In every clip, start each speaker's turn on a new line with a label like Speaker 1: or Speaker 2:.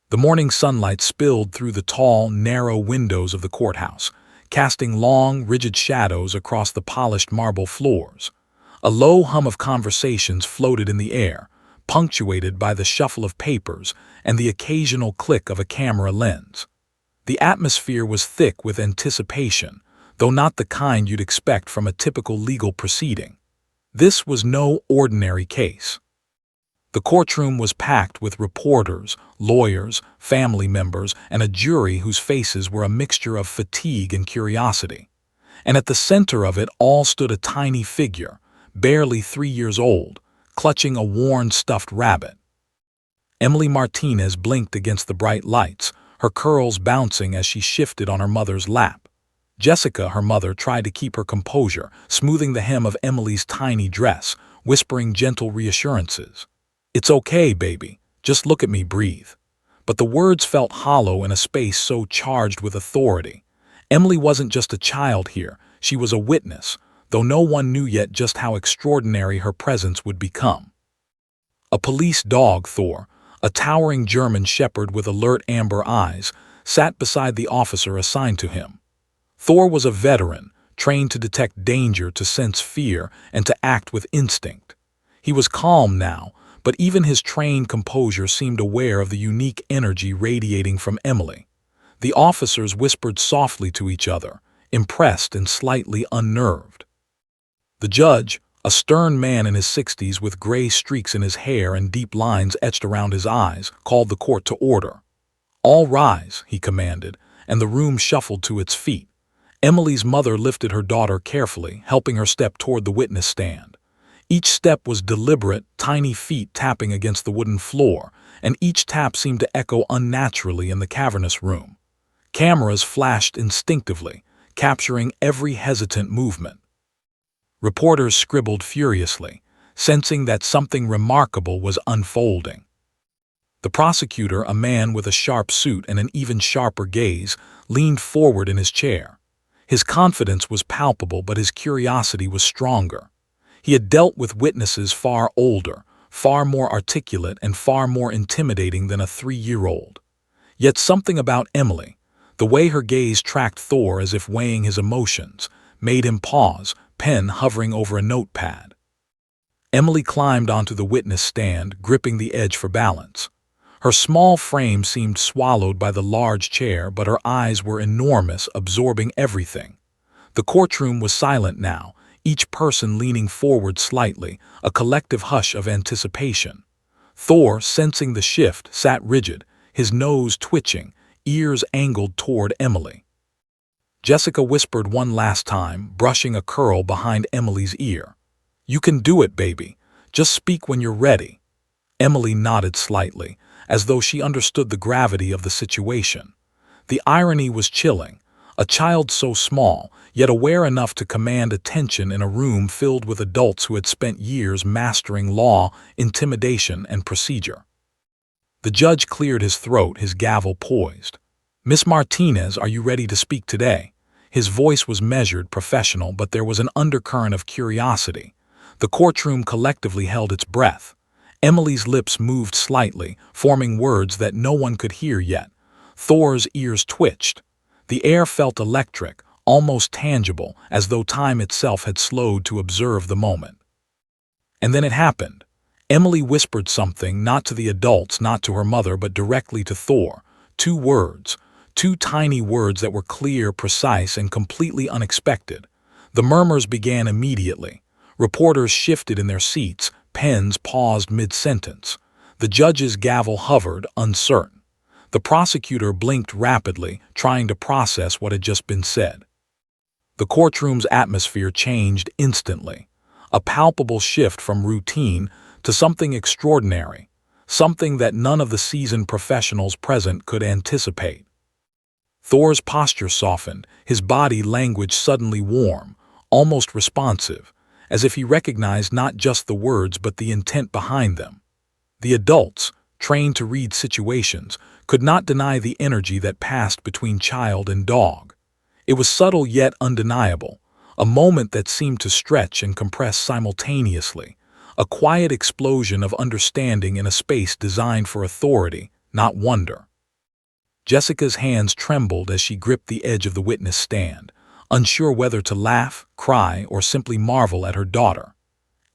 Speaker 1: The morning sunlight spilled through the tall, narrow windows of the courthouse, casting long, rigid shadows across the polished marble floors. A low hum of conversations floated in the air, punctuated by the shuffle of papers and the occasional click of a camera lens. The atmosphere was thick with anticipation, though not the kind you'd expect from a typical legal proceeding. This was no ordinary case. The courtroom was packed with reporters, lawyers, family members, and a jury whose faces were a mixture of fatigue and curiosity. And at the center of it all stood a tiny figure, barely 3 years old, clutching a worn stuffed rabbit. Emily Martinez blinked against the bright lights, her curls bouncing as she shifted on her mother's lap. Jessica, her mother, tried to keep her composure, smoothing the hem of Emily's tiny dress, whispering gentle reassurances. "It's okay, baby. Just look at me, breathe." But the words felt hollow in a space so charged with authority. Emily wasn't just a child here, she was a witness, though no one knew yet just how extraordinary her presence would become. A police dog, Thor, a towering German shepherd with alert amber eyes, sat beside the officer assigned to him. Thor was a veteran, trained to detect danger, to sense fear, and to act with instinct. He was calm now, but even his trained composure seemed aware of the unique energy radiating from Emily. The officers whispered softly to each other, impressed and slightly unnerved. The judge, a stern man in his 60s with gray streaks in his hair and deep lines etched around his eyes, called the court to order. "All rise," he commanded, and the room shuffled to its feet. Emily's mother lifted her daughter carefully, helping her step toward the witness stand. Each step was deliberate, tiny feet tapping against the wooden floor, and each tap seemed to echo unnaturally in the cavernous room. Cameras flashed instinctively, capturing every hesitant movement. Reporters scribbled furiously, sensing that something remarkable was unfolding. The prosecutor, a man with a sharp suit and an even sharper gaze, leaned forward in his chair. His confidence was palpable, but his curiosity was stronger. He had dealt with witnesses far older, far more articulate, and far more intimidating than a 3-year-old. Yet something about Emily, the way her gaze tracked Thor as if weighing his emotions, made him pause, pen hovering over a notepad. Emily climbed onto the witness stand, gripping the edge for balance. Her small frame seemed swallowed by the large chair, but her eyes were enormous, absorbing everything. The courtroom was silent now, each person leaning forward slightly, a collective hush of anticipation. Thor, sensing the shift, sat rigid, his nose twitching, ears angled toward Emily. Jessica whispered one last time, brushing a curl behind Emily's ear. "You can do it, baby. Just speak when you're ready." Emily nodded slightly, as though she understood the gravity of the situation. The irony was chilling. A child so small, yet aware enough to command attention in a room filled with adults who had spent years mastering law, intimidation, and procedure. The judge cleared his throat, his gavel poised. "Miss Martinez, are you ready to speak today?" His voice was measured, professional, but there was an undercurrent of curiosity. The courtroom collectively held its breath. Emily's lips moved slightly, forming words that no one could hear yet. Thor's ears twitched. The air felt electric, almost tangible, as though time itself had slowed to observe the moment. And then it happened. Emily whispered something, not to the adults, not to her mother, but directly to Thor. 2 words, 2 tiny words that were clear, precise, and completely unexpected. The murmurs began immediately. Reporters shifted in their seats, pens paused mid-sentence. The judge's gavel hovered, uncertain. The prosecutor blinked rapidly, trying to process what had just been said. The courtroom's atmosphere changed instantly. A palpable shift from routine to something extraordinary, something that none of the seasoned professionals present could anticipate. Thor's posture softened, his body language suddenly warm, almost responsive, as if he recognized not just the words but the intent behind them. The adults, trained to read situations, could not deny the energy that passed between child and dog. It was subtle yet undeniable, a moment that seemed to stretch and compress simultaneously, a quiet explosion of understanding in a space designed for authority, not wonder. Jessica's hands trembled as she gripped the edge of the witness stand, unsure whether to laugh, cry, or simply marvel at her daughter.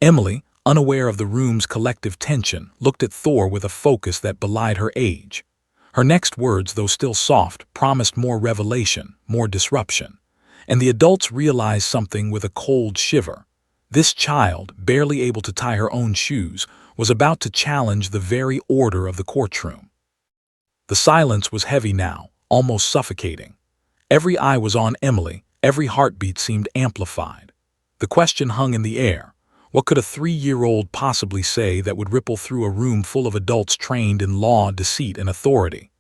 Speaker 1: Emily, unaware of the room's collective tension, looked at Thor with a focus that belied her age. Her next words, though still soft, promised more revelation, more disruption. And the adults realized something with a cold shiver. This child, barely able to tie her own shoes, was about to challenge the very order of the courtroom. The silence was heavy now, almost suffocating. Every eye was on Emily, every heartbeat seemed amplified. The question hung in the air. What could a 3-year-old possibly say that would ripple through a room full of adults trained in law, deceit, and authority?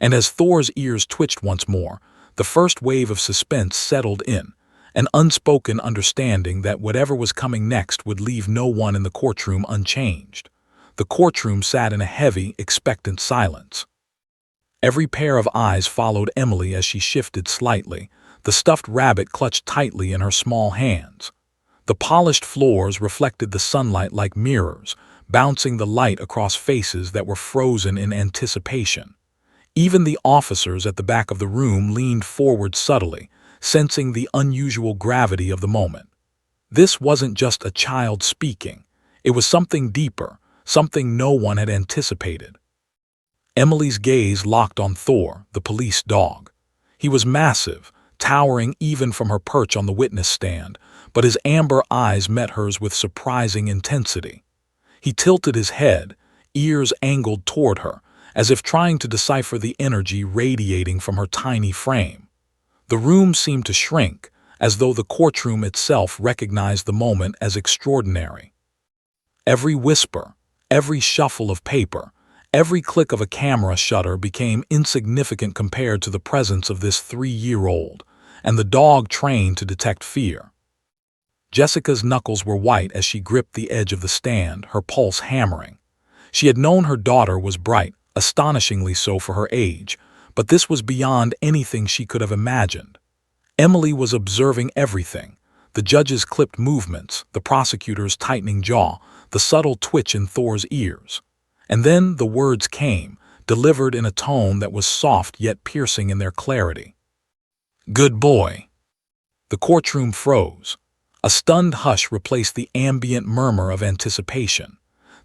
Speaker 1: And as Thor's ears twitched once more, the first wave of suspense settled in, an unspoken understanding that whatever was coming next would leave no one in the courtroom unchanged. The courtroom sat in a heavy, expectant silence. Every pair of eyes followed Emily as she shifted slightly, the stuffed rabbit clutched tightly in her small hands. The polished floors reflected the sunlight like mirrors, bouncing the light across faces that were frozen in anticipation. Even the officers at the back of the room leaned forward subtly, sensing the unusual gravity of the moment. This wasn't just a child speaking. It was something deeper, something no one had anticipated. Emily's gaze locked on Thor, the police dog. He was massive, towering even from her perch on the witness stand, but his amber eyes met hers with surprising intensity. He tilted his head, ears angled toward her, as if trying to decipher the energy radiating from her tiny frame. The room seemed to shrink, as though the courtroom itself recognized the moment as extraordinary. Every whisper, every shuffle of paper, every click of a camera shutter became insignificant compared to the presence of this 3-year-old, and the dog trained to detect fear. Jessica's knuckles were white as she gripped the edge of the stand, her pulse hammering. She had known her daughter was bright, astonishingly so for her age, but this was beyond anything she could have imagined. Emily was observing everything: the judge's clipped movements, the prosecutor's tightening jaw, the subtle twitch in Thor's ears. And then the words came, delivered in a tone that was soft yet piercing in their clarity. "Good boy." The courtroom froze. A stunned hush replaced the ambient murmur of anticipation.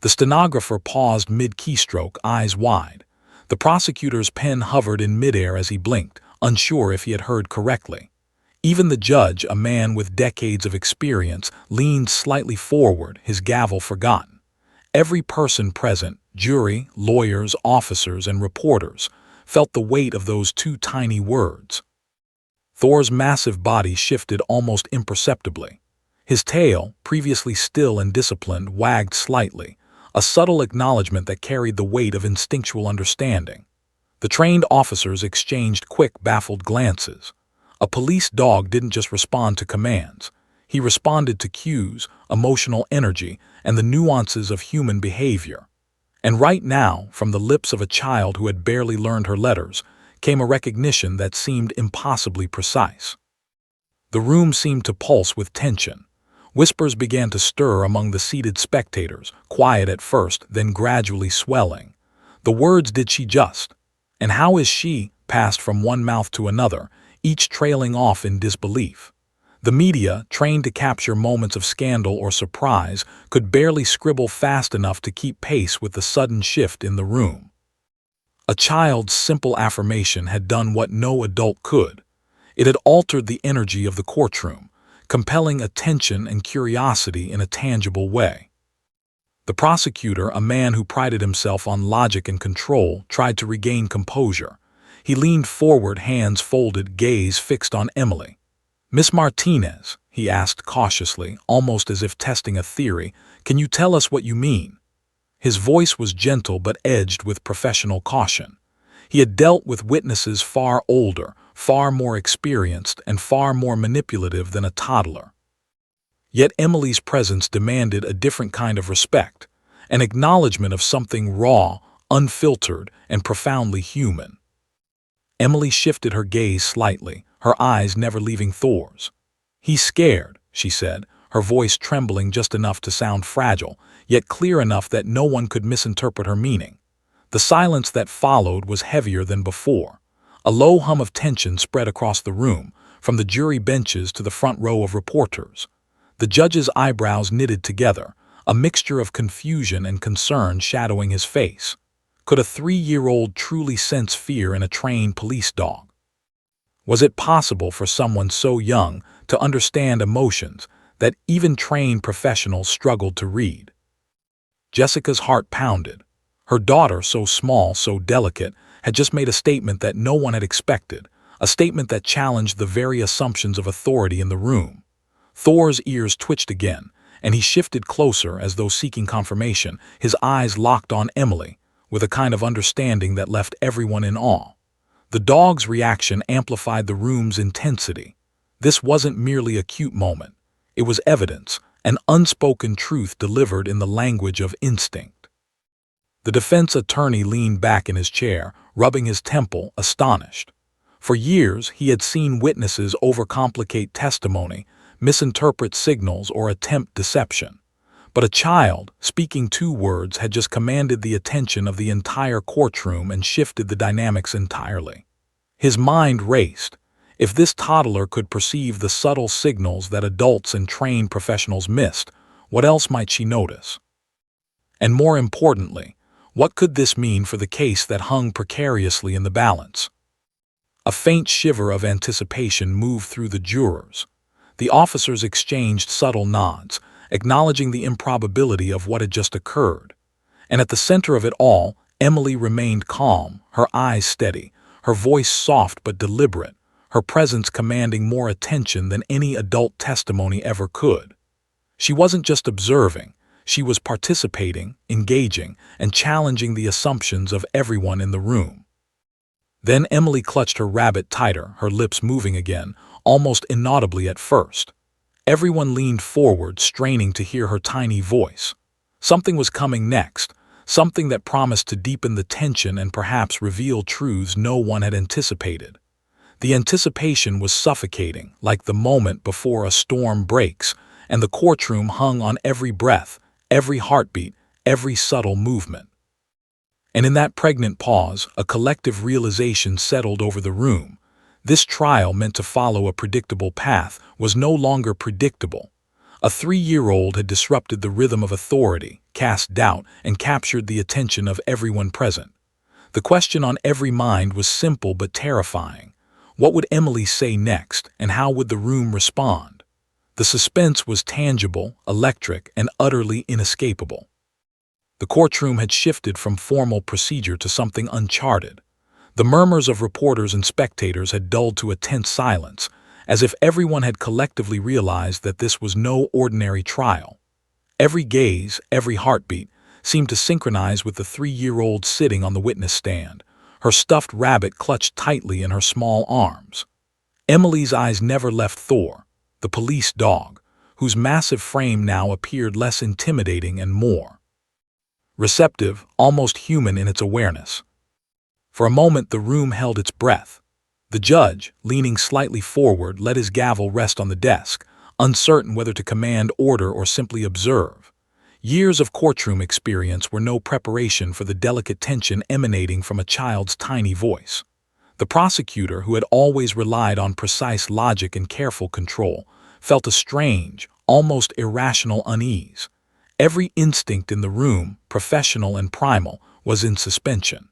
Speaker 1: The stenographer paused mid-keystroke, eyes wide. The prosecutor's pen hovered in midair as he blinked, unsure if he had heard correctly. Even the judge, a man with decades of experience, leaned slightly forward, his gavel forgotten. Every person present, jury, lawyers, officers, and reporters, felt the weight of those two tiny words. Thor's massive body shifted almost imperceptibly. His tail, previously still and disciplined, wagged slightly, a subtle acknowledgement that carried the weight of instinctual understanding. The trained officers exchanged quick, baffled glances. A police dog didn't just respond to commands. He responded to cues, emotional energy, and the nuances of human behavior. And right now, from the lips of a child who had barely learned her letters, came a recognition that seemed impossibly precise. The room seemed to pulse with tension. Whispers began to stir among the seated spectators, quiet at first, then gradually swelling. The words "did she just?" and "how is she?" passed from one mouth to another, each trailing off in disbelief. The media, trained to capture moments of scandal or surprise, could barely scribble fast enough to keep pace with the sudden shift in the room. A child's simple affirmation had done what no adult could. It had altered the energy of the courtroom, compelling attention and curiosity in a tangible way. The prosecutor, a man who prided himself on logic and control, tried to regain composure. He leaned forward, hands folded, gaze fixed on Emily. "Miss Martinez," he asked cautiously, almost as if testing a theory, "can you tell us what you mean?" His voice was gentle but edged with professional caution. He had dealt with witnesses far older, far more experienced, and far more manipulative than a toddler. Yet Emily's presence demanded a different kind of respect, an acknowledgement of something raw, unfiltered, and profoundly human. Emily shifted her gaze slightly, her eyes never leaving Thor's. "He's scared," she said, her voice trembling just enough to sound fragile, yet clear enough that no one could misinterpret her meaning. The silence that followed was heavier than before. A low hum of tension spread across the room, from the jury benches to the front row of reporters. The judge's eyebrows knitted together, a mixture of confusion and concern shadowing his face. Could a 3-year-old truly sense fear in a trained police dog? Was it possible for someone so young to understand emotions that even trained professionals struggled to read? Jessica's heart pounded. Her daughter, so small, so delicate, had just made a statement that no one had expected, a statement that challenged the very assumptions of authority in the room. Thor's ears twitched again, and he shifted closer as though seeking confirmation, his eyes locked on Emily, with a kind of understanding that left everyone in awe. The dog's reaction amplified the room's intensity. This wasn't merely a cute moment. It was evidence, an unspoken truth delivered in the language of instinct. The defense attorney leaned back in his chair, rubbing his temple, astonished. For years, he had seen witnesses overcomplicate testimony, misinterpret signals, or attempt deception. But a child, speaking 2 words, had just commanded the attention of the entire courtroom and shifted the dynamics entirely. His mind raced. If this toddler could perceive the subtle signals that adults and trained professionals missed, what else might she notice? And more importantly, what could this mean for the case that hung precariously in the balance? A faint shiver of anticipation moved through the jurors. The officers exchanged subtle nods, acknowledging the improbability of what had just occurred. And at the center of it all, Emily remained calm, her eyes steady, her voice soft but deliberate, her presence commanding more attention than any adult testimony ever could. She wasn't just observing, she was participating, engaging, and challenging the assumptions of everyone in the room. Then Emily clutched her rabbit tighter, her lips moving again, almost inaudibly at first. Everyone leaned forward, straining to hear her tiny voice. Something was coming next, something that promised to deepen the tension and perhaps reveal truths no one had anticipated. The anticipation was suffocating, like the moment before a storm breaks, and the courtroom hung on every breath, every heartbeat, every subtle movement. And in that pregnant pause, a collective realization settled over the room. This trial, meant to follow a predictable path, was no longer predictable. A 3-year-old had disrupted the rhythm of authority, cast doubt, and captured the attention of everyone present. The question on every mind was simple but terrifying. What would Emily say next, and how would the room respond? The suspense was tangible, electric, and utterly inescapable. The courtroom had shifted from formal procedure to something uncharted. The murmurs of reporters and spectators had dulled to a tense silence, as if everyone had collectively realized that this was no ordinary trial. Every gaze, every heartbeat, seemed to synchronize with the 3-year-old sitting on the witness stand, her stuffed rabbit clutched tightly in her small arms. Emily's eyes never left Thor, the police dog, whose massive frame now appeared less intimidating and more receptive, almost human in its awareness. For a moment the room held its breath. The judge, leaning slightly forward, let his gavel rest on the desk, uncertain whether to command order or simply observe. Years of courtroom experience were no preparation for the delicate tension emanating from a child's tiny voice. The prosecutor, who had always relied on precise logic and careful control, felt a strange, almost irrational unease. Every instinct in the room, professional and primal, was in suspension.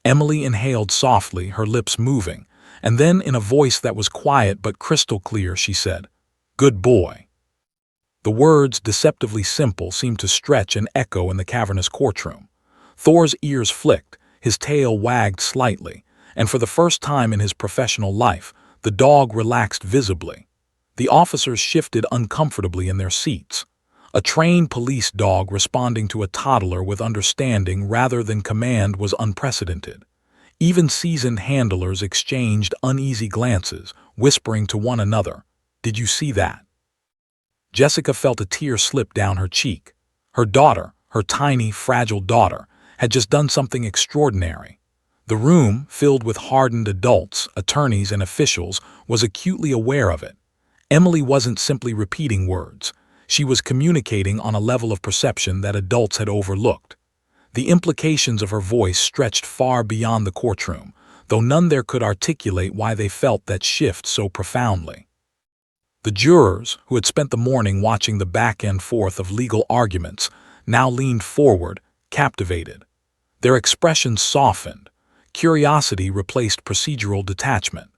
Speaker 1: Emily inhaled softly, her lips moving, and then in a voice that was quiet but crystal clear she said, "Good boy." The words, deceptively simple, seemed to stretch and echo in the cavernous courtroom. Thor's ears flicked, his tail wagged slightly, and for the first time in his professional life, the dog relaxed visibly. The officers shifted uncomfortably in their seats. A trained police dog responding to a toddler with understanding rather than command was unprecedented. Even seasoned handlers exchanged uneasy glances, whispering to one another, "Did you see that?" Jessica felt a tear slip down her cheek. Her daughter, her tiny, fragile daughter, had just done something extraordinary. The room, filled with hardened adults, attorneys, and officials, was acutely aware of it. Emily wasn't simply repeating words. She was communicating on a level of perception that adults had overlooked. The implications of her voice stretched far beyond the courtroom. though none there could articulate why they felt that shift so profoundly. The jurors, who had spent the morning watching the back and forth of legal arguments, now leaned forward, captivated. Their expressions softened. Curiosity replaced procedural detachment.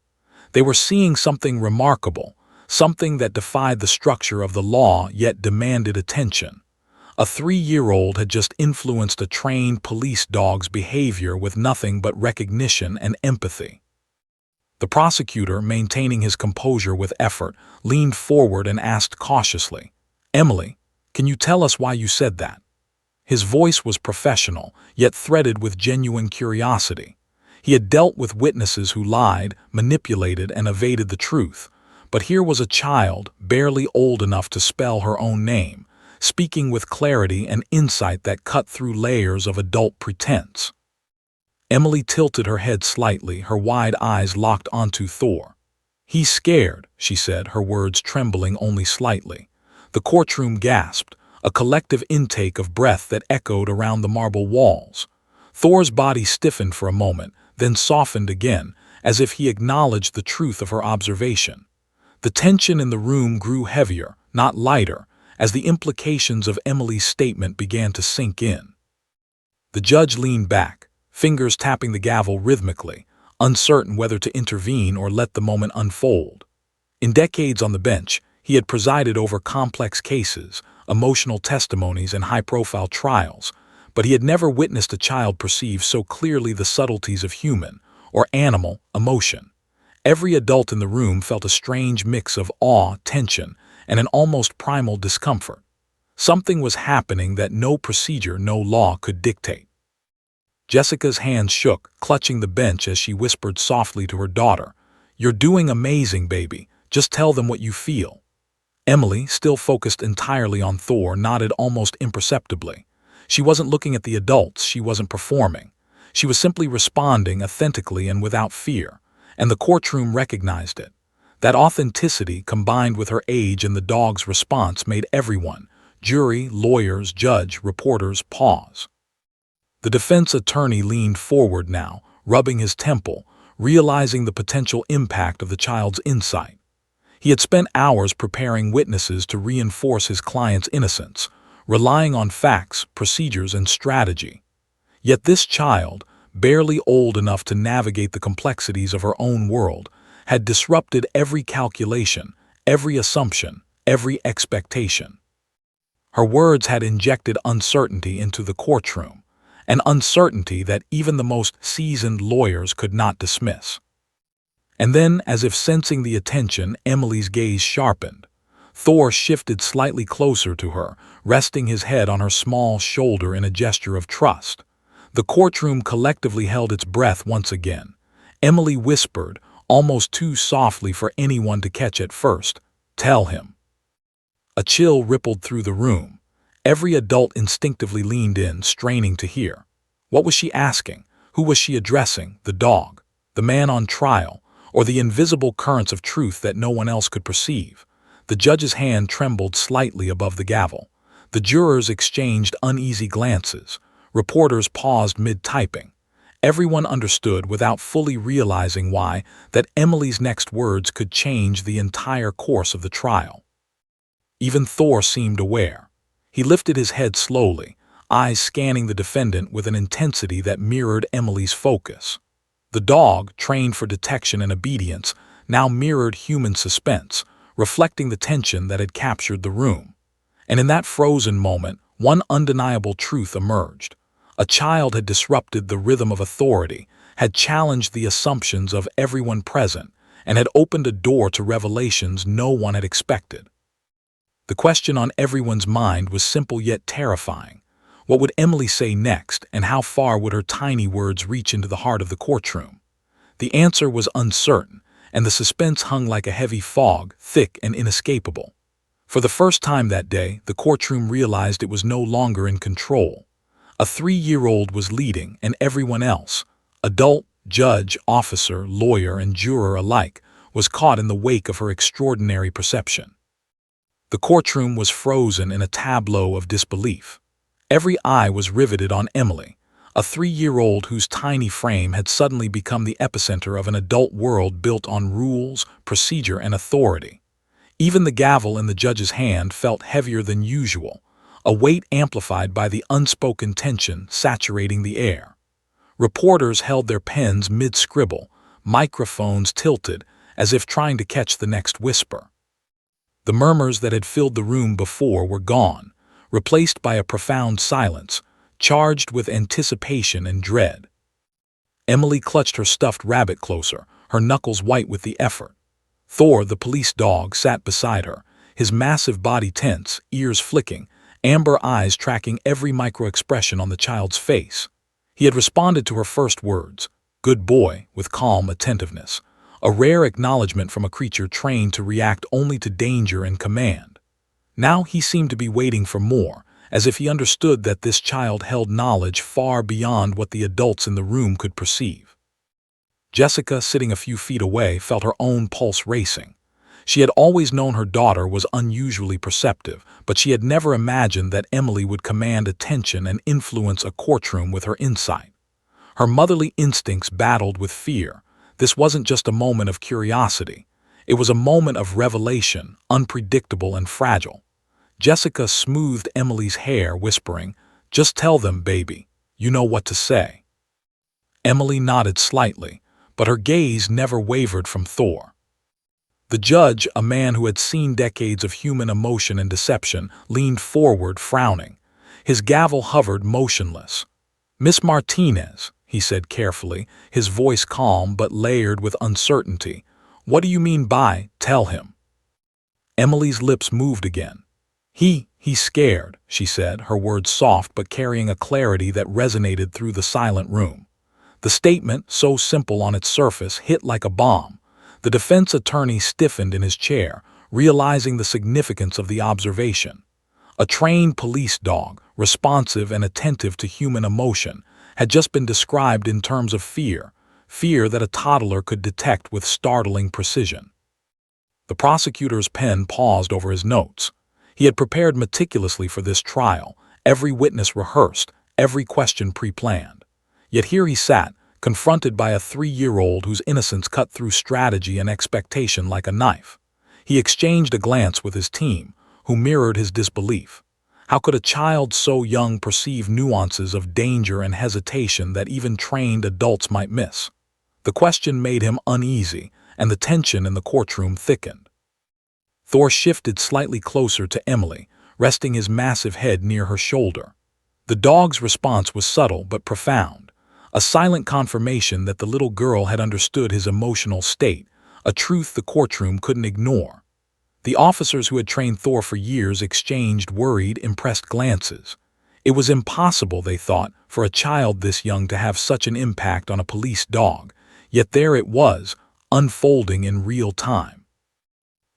Speaker 1: They were seeing something remarkable, something that defied the structure of the law yet demanded attention. A 3-year-old had just influenced a trained police dog's behavior with nothing but recognition and empathy. The prosecutor, maintaining his composure with effort, leaned forward and asked cautiously, "Emily, can you tell us why you said that?" His voice was professional, yet threaded with genuine curiosity. He had dealt with witnesses who lied, manipulated, and evaded the truth, but here was a child, barely old enough to spell her own name, speaking with clarity and insight that cut through layers of adult pretense. Emily tilted her head slightly, her wide eyes locked onto Thor. "He's scared," she said, her words trembling only slightly. The courtroom gasped, a collective intake of breath that echoed around the marble walls. Thor's body stiffened for a moment, then softened again, as if he acknowledged the truth of her observation. The tension in the room grew heavier, not lighter, as the implications of Emily's statement began to sink in. The judge leaned back, fingers tapping the gavel rhythmically, uncertain whether to intervene or let the moment unfold. In decades on the bench, he had presided over complex cases, emotional testimonies, and high-profile trials, but he had never witnessed a child perceive so clearly the subtleties of human, or animal, emotion. Every adult in the room felt a strange mix of awe, tension, and an almost primal discomfort. Something was happening that no procedure, no law could dictate. Jessica's hands shook, clutching the bench as she whispered softly to her daughter, "You're doing amazing, baby. Just tell them what you feel." Emily, still focused entirely on Thor, nodded almost imperceptibly. She wasn't looking at the adults, she wasn't performing. She was simply responding authentically and without fear, and the courtroom recognized it. That authenticity, combined with her age and the dog's response, made everyone, jury, lawyers, judge, reporters, pause. The defense attorney leaned forward now, rubbing his temple, realizing the potential impact of the child's insight. He had spent hours preparing witnesses to reinforce his client's innocence, relying on facts, procedures, and strategy. Yet this child, barely old enough to navigate the complexities of her own world, had disrupted every calculation, every assumption, every expectation. Her words had injected uncertainty into the courtroom, an uncertainty that even the most seasoned lawyers could not dismiss. And then, as if sensing the attention, Emily's gaze sharpened. Thor shifted slightly closer to her, resting his head on her small shoulder in a gesture of trust. The courtroom collectively held its breath once again. Emily whispered, almost too softly for anyone to catch at first, "Tell him." A chill rippled through the room. Every adult instinctively leaned in, straining to hear. What was she asking? Who was she addressing? The dog? The man on trial? Or the invisible currents of truth that no one else could perceive? The judge's hand trembled slightly above the gavel. The jurors exchanged uneasy glances. Reporters paused mid-typing. Everyone understood, without fully realizing why, that Emily's next words could change the entire course of the trial. Even Thor seemed aware. He lifted his head slowly, eyes scanning the defendant with an intensity that mirrored Emily's focus. The dog, trained for detection and obedience, now mirrored human suspense, reflecting the tension that had captured the room. And in that frozen moment, one undeniable truth emerged. A child had disrupted the rhythm of authority, had challenged the assumptions of everyone present, and had opened a door to revelations no one had expected. The question on everyone's mind was simple yet terrifying. What would Emily say next, and how far would her tiny words reach into the heart of the courtroom? The answer was uncertain, and the suspense hung like a heavy fog, thick and inescapable. For the first time that day, the courtroom realized it was no longer in control. A 3-year-old was leading, and everyone else, adult, judge, officer, lawyer, and juror alike, was caught in the wake of her extraordinary perception. The courtroom was frozen in a tableau of disbelief. Every eye was riveted on Emily, a 3-year-old whose tiny frame had suddenly become the epicenter of an adult world built on rules, procedure, and authority. Even the gavel in the judge's hand felt heavier than usual, a weight amplified by the unspoken tension saturating the air. Reporters held their pens mid-scribble, microphones tilted, as if trying to catch the next whisper. The murmurs that had filled the room before were gone, replaced by a profound silence, charged with anticipation and dread. Emily clutched her stuffed rabbit closer, her knuckles white with the effort. Thor, the police dog, sat beside her, his massive body tense, ears flicking, amber eyes tracking every micro-expression on the child's face. He had responded to her first words, "Good boy," with calm attentiveness, a rare acknowledgement from a creature trained to react only to danger and command. Now he seemed to be waiting for more, as if he understood that this child held knowledge far beyond what the adults in the room could perceive. Jessica, sitting a few feet away, felt her own pulse racing. She had always known her daughter was unusually perceptive, but she had never imagined that Emily would command attention and influence a courtroom with her insight. Her motherly instincts battled with fear. This wasn't just a moment of curiosity. It was a moment of revelation, unpredictable and fragile. Jessica smoothed Emily's hair, whispering, "Just tell them, baby. You know what to say." Emily nodded slightly, but her gaze never wavered from Thor. The judge, a man who had seen decades of human emotion and deception, leaned forward, frowning. His gavel hovered motionless. "Miss Martinez," he said carefully, his voice calm but layered with uncertainty, "what do you mean by 'tell him'?" Emily's lips moved again. He's scared," she said, her words soft but carrying a clarity that resonated through the silent room. The statement, so simple on its surface, hit like a bomb. The defense attorney stiffened in his chair, realizing the significance of the observation. A trained police dog, responsive and attentive to human emotion, had just been described in terms of fear that a toddler could detect with startling precision. The prosecutor's pen paused over his notes. He had prepared meticulously for this trial, every witness rehearsed, every question pre-planned. Yet here he sat, confronted by a 3-year-old whose innocence cut through strategy and expectation like a knife. He exchanged a glance with his team, who mirrored his disbelief. How could a child so young perceive nuances of danger and hesitation that even trained adults might miss? The question made him uneasy, and the tension in the courtroom thickened. Thor shifted slightly closer to Emily, resting his massive head near her shoulder. The dog's response was subtle but profound, a silent confirmation that the little girl had understood his emotional state, a truth the courtroom couldn't ignore. The officers who had trained Thor for years exchanged worried, impressed glances. It was impossible, they thought, for a child this young to have such an impact on a police dog, yet there it was, unfolding in real time.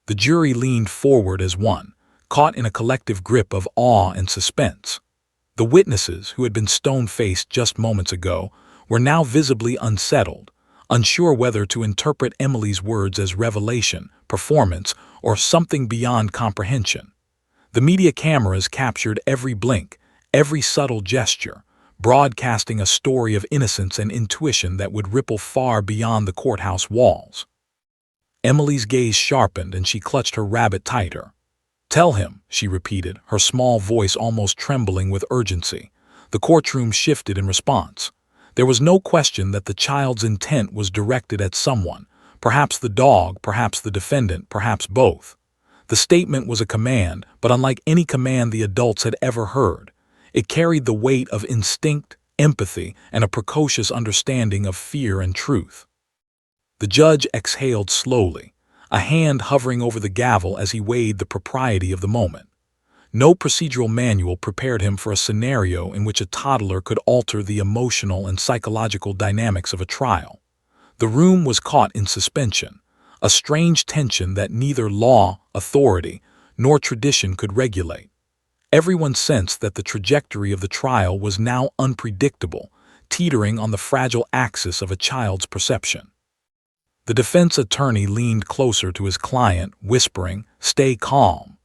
Speaker 1: The jury leaned forward as one, caught in a collective grip of awe and suspense. The witnesses, who had been stone-faced just moments ago, were now visibly unsettled, unsure whether to interpret Emily's words as revelation, performance, or something beyond comprehension. The media cameras captured every blink, every subtle gesture, broadcasting a story of innocence and intuition that would ripple far beyond the courthouse walls. Emily's gaze sharpened and she clutched her rabbit tighter. "Tell him," she repeated, her small voice almost trembling with urgency. The courtroom shifted in response. There was no question that the child's intent was directed at someone, perhaps the dog, perhaps the defendant, perhaps both. The statement was a command, but unlike any command the adults had ever heard. It carried the weight of instinct, empathy, and a precocious understanding of fear and truth. The judge exhaled slowly, a hand hovering over the gavel as he weighed the propriety of the moment. No procedural manual prepared him for a scenario in which a toddler could alter the emotional and psychological dynamics of a trial. The room was caught in suspension, a strange tension that neither law, authority, nor tradition could regulate. Everyone sensed that the trajectory of the trial was now unpredictable, teetering on the fragile axis of a child's perception. The defense attorney leaned closer to his client, whispering, "Stay calm."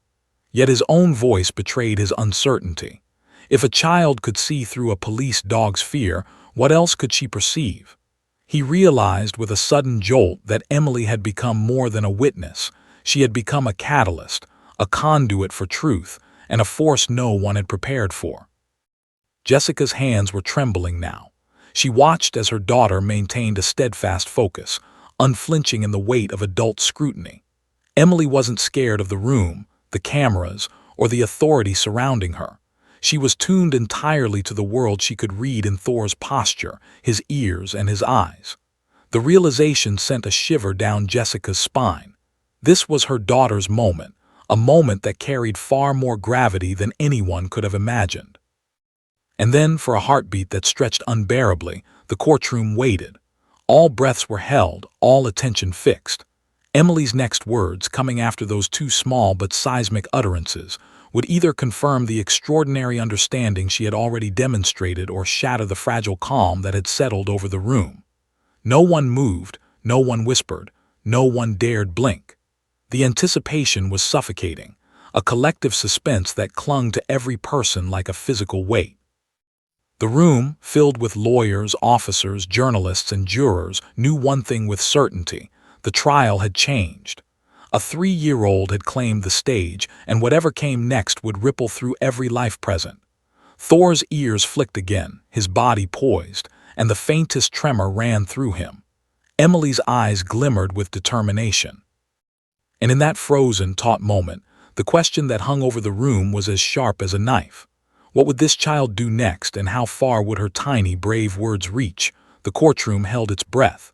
Speaker 1: Yet his own voice betrayed his uncertainty. If a child could see through a police dog's fear, what else could she perceive? He realized with a sudden jolt that Emily had become more than a witness. She had become a catalyst, a conduit for truth, and a force no one had prepared for. Jessica's hands were trembling now. She watched as her daughter maintained a steadfast focus, unflinching in the weight of adult scrutiny. Emily wasn't scared of the room, the cameras, or the authority surrounding her. She was tuned entirely to the world she could read in Thor's posture, his ears, and his eyes. The realization sent a shiver down Jessica's spine. This was her daughter's moment, a moment that carried far more gravity than anyone could have imagined. And then, for a heartbeat that stretched unbearably, the courtroom waited. All breaths were held, all attention fixed. Emily's next words, coming after those two small but seismic utterances, would either confirm the extraordinary understanding she had already demonstrated or shatter the fragile calm that had settled over the room. No one moved, no one whispered, no one dared blink. The anticipation was suffocating, a collective suspense that clung to every person like a physical weight. The room, filled with lawyers, officers, journalists, and jurors, knew one thing with certainty: the trial had changed. A 3-year-old had claimed the stage, and whatever came next would ripple through every life present. Thor's ears flicked again, his body poised, and the faintest tremor ran through him. Emily's eyes glimmered with determination. And in that frozen, taut moment, the question that hung over the room was as sharp as a knife. What would this child do next, and how far would her tiny, brave words reach? The courtroom held its breath.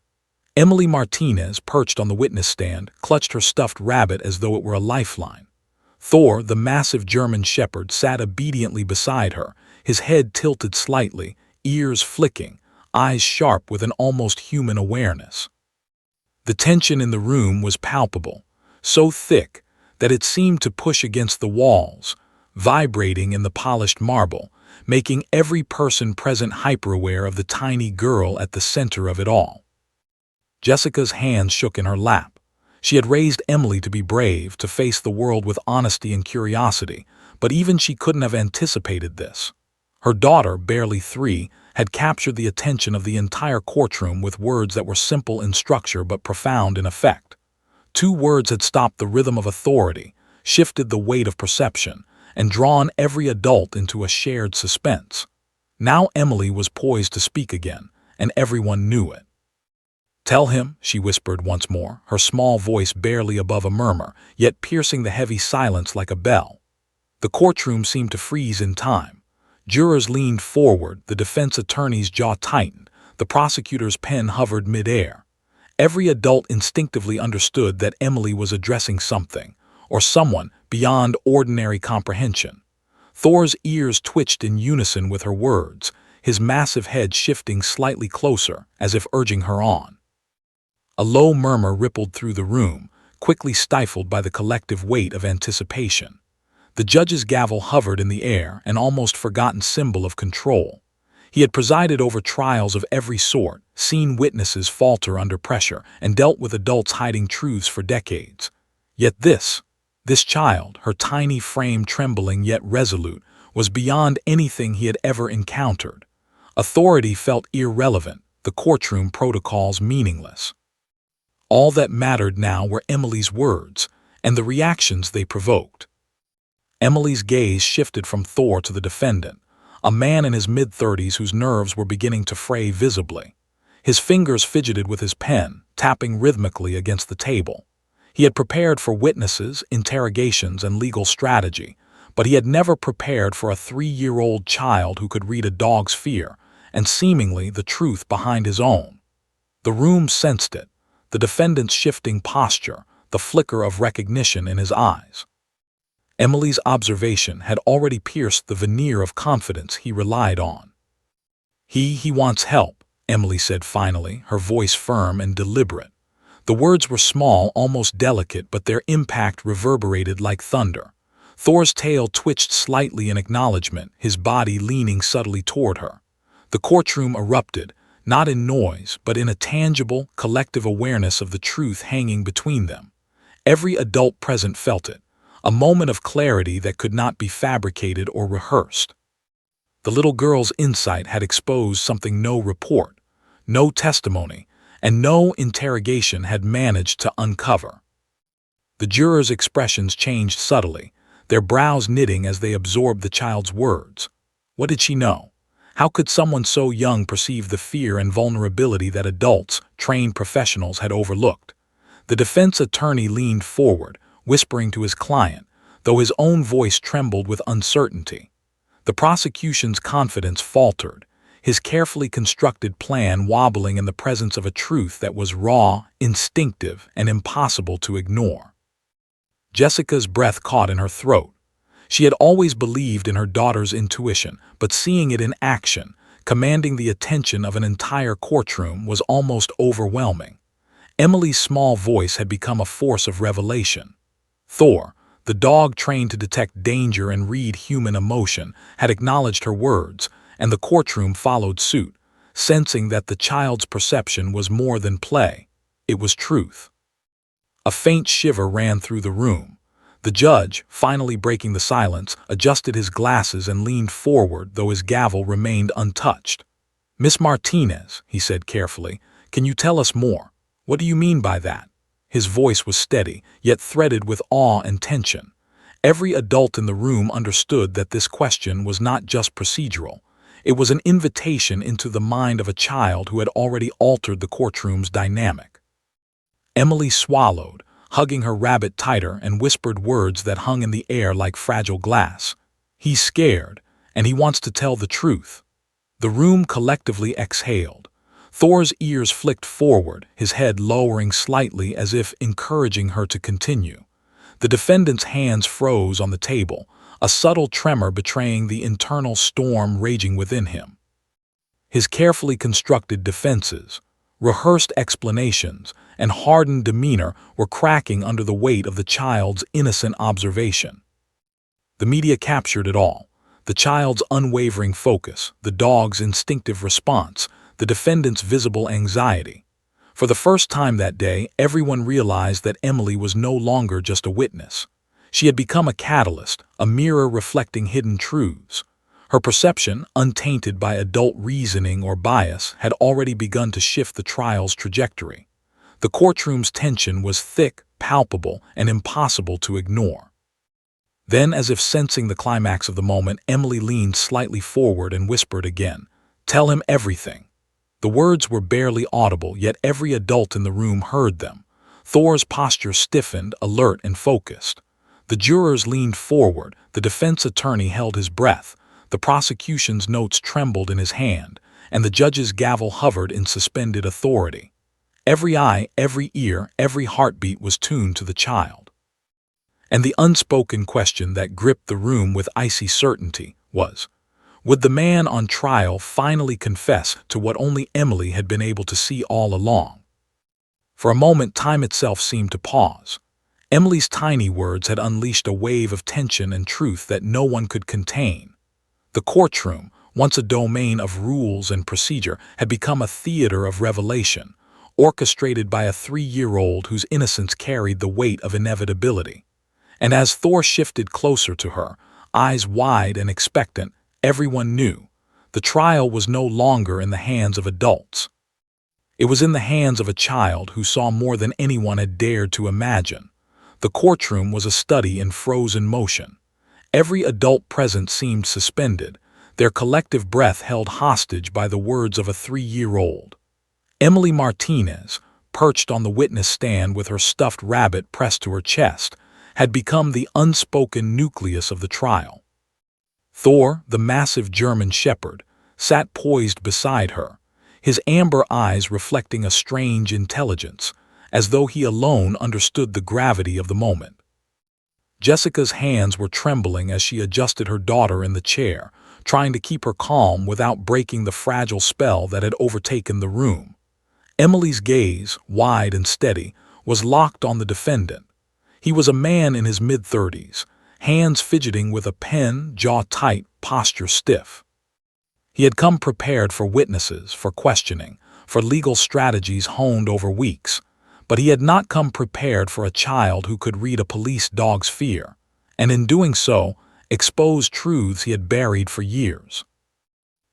Speaker 1: Emily Martinez, perched on the witness stand, clutched her stuffed rabbit as though it were a lifeline. Thor, the massive German shepherd, sat obediently beside her, his head tilted slightly, ears flicking, eyes sharp with an almost human awareness. The tension in the room was palpable, so thick that it seemed to push against the walls, vibrating in the polished marble, making every person present hyper-aware of the tiny girl at the center of it all. Jessica's hands shook in her lap. She had raised Emily to be brave, to face the world with honesty and curiosity, but even she couldn't have anticipated this. Her daughter, barely 3, had captured the attention of the entire courtroom with words that were simple in structure but profound in effect. 2 words had stopped the rhythm of authority, shifted the weight of perception, and drawn every adult into a shared suspense. Now Emily was poised to speak again, and everyone knew it. "Tell him," she whispered once more, her small voice barely above a murmur, yet piercing the heavy silence like a bell. The courtroom seemed to freeze in time. Jurors leaned forward, the defense attorney's jaw tightened, the prosecutor's pen hovered mid-air. Every adult instinctively understood that Emily was addressing something, or someone, beyond ordinary comprehension. Thor's ears twitched in unison with her words, his massive head shifting slightly closer, as if urging her on. A low murmur rippled through the room, quickly stifled by the collective weight of anticipation. The judge's gavel hovered in the air, an almost forgotten symbol of control. He had presided over trials of every sort, seen witnesses falter under pressure, and dealt with adults hiding truths for decades. Yet this child, her tiny frame trembling yet resolute, was beyond anything he had ever encountered. Authority felt irrelevant, the courtroom protocols meaningless. All that mattered now were Emily's words, and the reactions they provoked. Emily's gaze shifted from Thor to the defendant, a man in his mid-30s whose nerves were beginning to fray visibly. His fingers fidgeted with his pen, tapping rhythmically against the table. He had prepared for witnesses, interrogations, and legal strategy, but he had never prepared for a 3-year-old child who could read a dog's fear, and seemingly the truth behind his own. The room sensed it, the defendant's shifting posture, the flicker of recognition in his eyes. Emily's observation had already pierced the veneer of confidence he relied on. He wants help," Emily said finally, her voice firm and deliberate. The words were small, almost delicate, but their impact reverberated like thunder. Thor's tail twitched slightly in acknowledgement, his body leaning subtly toward her. The courtroom erupted, not in noise, but in a tangible, collective awareness of the truth hanging between them. Every adult present felt it, a moment of clarity that could not be fabricated or rehearsed. The little girl's insight had exposed something no report, no testimony, and no interrogation had managed to uncover. The jurors' expressions changed subtly, their brows knitting as they absorbed the child's words. What did she know? How could someone so young perceive the fear and vulnerability that adults, trained professionals, had overlooked? The defense attorney leaned forward, whispering to his client, though his own voice trembled with uncertainty. The prosecution's confidence faltered, his carefully constructed plan wobbling in the presence of a truth that was raw, instinctive, and impossible to ignore. Jessica's breath caught in her throat. She had always believed in her daughter's intuition, but seeing it in action, commanding the attention of an entire courtroom, was almost overwhelming. Emily's small voice had become a force of revelation. Thor, the dog trained to detect danger and read human emotion, had acknowledged her words, and the courtroom followed suit, sensing that the child's perception was more than play. It was truth. A faint shiver ran through the room. The judge, finally breaking the silence, adjusted his glasses and leaned forward, though his gavel remained untouched. "Miss Martinez," he said carefully, "can you tell us more? What do you mean by that?" His voice was steady, yet threaded with awe and tension. Every adult in the room understood that this question was not just procedural. It was an invitation into the mind of a child who had already altered the courtroom's dynamic. Emily swallowed, hugging her rabbit tighter, and whispered words that hung in the air like fragile glass. "He's scared, and he wants to tell the truth." The room collectively exhaled. Thor's ears flicked forward, his head lowering slightly as if encouraging her to continue. The defendant's hands froze on the table, a subtle tremor betraying the internal storm raging within him. His carefully constructed defenses, rehearsed explanations, and hardened demeanor were cracking under the weight of the child's innocent observation. The media captured it all: the child's unwavering focus, the dog's instinctive response, the defendant's visible anxiety. For the first time that day, everyone realized that Emily was no longer just a witness. She had become a catalyst, a mirror reflecting hidden truths. Her perception, untainted by adult reasoning or bias, had already begun to shift the trial's trajectory. The courtroom's tension was thick, palpable, and impossible to ignore. Then, as if sensing the climax of the moment, Emily leaned slightly forward and whispered again, "Tell him everything." The words were barely audible, yet every adult in the room heard them. Thor's posture stiffened, alert and focused. The jurors leaned forward, the defense attorney held his breath, the prosecution's notes trembled in his hand, and the judge's gavel hovered in suspended authority. Every eye, every ear, every heartbeat was tuned to the child. And the unspoken question that gripped the room with icy certainty was, would the man on trial finally confess to what only Emily had been able to see all along? For a moment, time itself seemed to pause. Emily's tiny words had unleashed a wave of tension and truth that no one could contain. The courtroom, once a domain of rules and procedure, had become a theater of revelation, orchestrated by a 3-year-old whose innocence carried the weight of inevitability. And as Thor shifted closer to her, eyes wide and expectant, everyone knew the trial was no longer in the hands of adults. It was in the hands of a child who saw more than anyone had dared to imagine. The courtroom was a study in frozen motion. Every adult present seemed suspended, their collective breath held hostage by the words of a 3-year-old. Emily Martinez, perched on the witness stand with her stuffed rabbit pressed to her chest, had become the unspoken nucleus of the trial. Thor, the massive German shepherd, sat poised beside her, his amber eyes reflecting a strange intelligence, as though he alone understood the gravity of the moment. Jessica's hands were trembling as she adjusted her daughter in the chair, trying to keep her calm without breaking the fragile spell that had overtaken the room. Emily's gaze, wide and steady, was locked on the defendant. He was a man in his mid-30s, hands fidgeting with a pen, jaw tight, posture stiff. He had come prepared for witnesses, for questioning, for legal strategies honed over weeks, but he had not come prepared for a child who could read a police dog's fear, and in doing so, expose truths he had buried for years.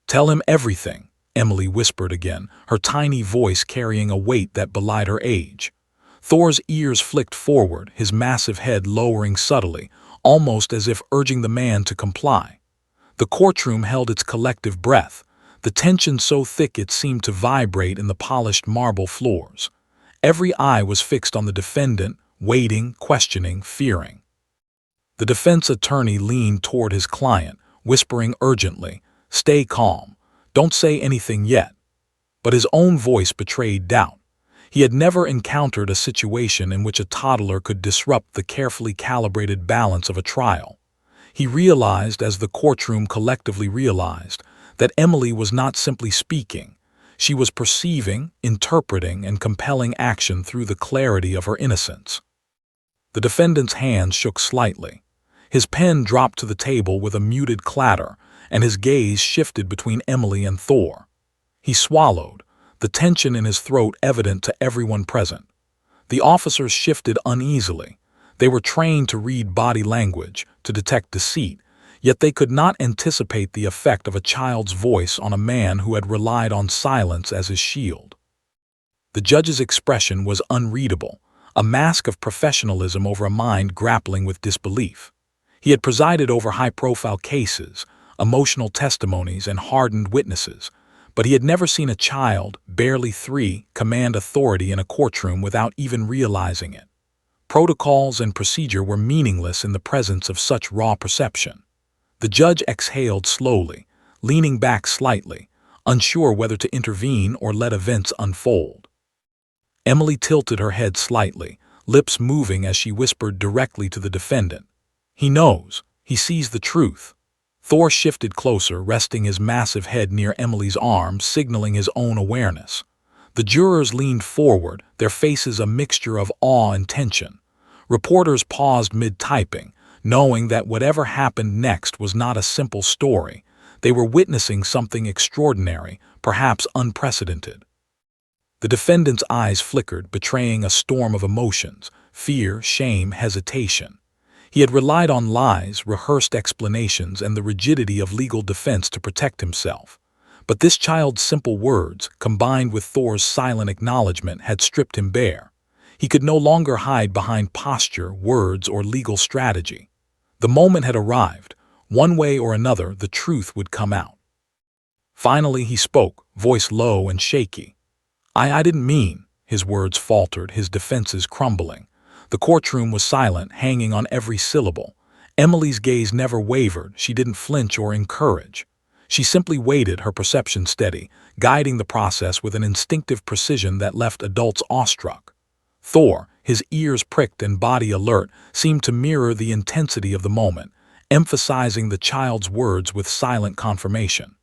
Speaker 1: "Tell him everything," Emily whispered again, her tiny voice carrying a weight that belied her age. Thor's ears flicked forward, his massive head lowering subtly, almost as if urging the man to comply. The courtroom held its collective breath, the tension so thick it seemed to vibrate in the polished marble floors. Every eye was fixed on the defendant, waiting, questioning, fearing. The defense attorney leaned toward his client, whispering urgently, "Stay calm. Don't say anything yet." But his own voice betrayed doubt. He had never encountered a situation in which a toddler could disrupt the carefully calibrated balance of a trial. He realized, as the courtroom collectively realized, that Emily was not simply speaking. She was perceiving, interpreting, and compelling action through the clarity of her innocence. The defendant's hand shook slightly. His pen dropped to the table with a muted clatter, and his gaze shifted between Emily and Thor. He swallowed, the tension in his throat evident to everyone present. The officers shifted uneasily. They were trained to read body language, to detect deceit, yet they could not anticipate the effect of a child's voice on a man who had relied on silence as his shield. The judge's expression was unreadable, a mask of professionalism over a mind grappling with disbelief. He had presided over high-profile cases, emotional testimonies, and hardened witnesses, but he had never seen a child, barely 3, command authority in a courtroom without even realizing it. Protocols and procedure were meaningless in the presence of such raw perception. The judge exhaled slowly, leaning back slightly, unsure whether to intervene or let events unfold. Emily tilted her head slightly, lips moving as she whispered directly to the defendant. "He knows. He sees the truth." Thor shifted closer, resting his massive head near Emily's arm, signaling his own awareness. The jurors leaned forward, their faces a mixture of awe and tension. Reporters paused mid-typing, knowing that whatever happened next was not a simple story. They were witnessing something extraordinary, perhaps unprecedented. The defendant's eyes flickered, betraying a storm of emotions: fear, shame, hesitation. He had relied on lies, rehearsed explanations, and the rigidity of legal defense to protect himself. But this child's simple words, combined with Thor's silent acknowledgement, had stripped him bare. He could no longer hide behind posture, words, or legal strategy. The moment had arrived. One way or another, the truth would come out. Finally he spoke, voice low and shaky. I didn't mean," his words faltered, his defenses crumbling. The courtroom was silent, hanging on every syllable. Emily's gaze never wavered. She didn't flinch or encourage. She simply waited, her perception steady, guiding the process with an instinctive precision that left adults awestruck. Thor, his ears pricked and body alert, seemed to mirror the intensity of the moment, emphasizing the child's words with silent confirmation.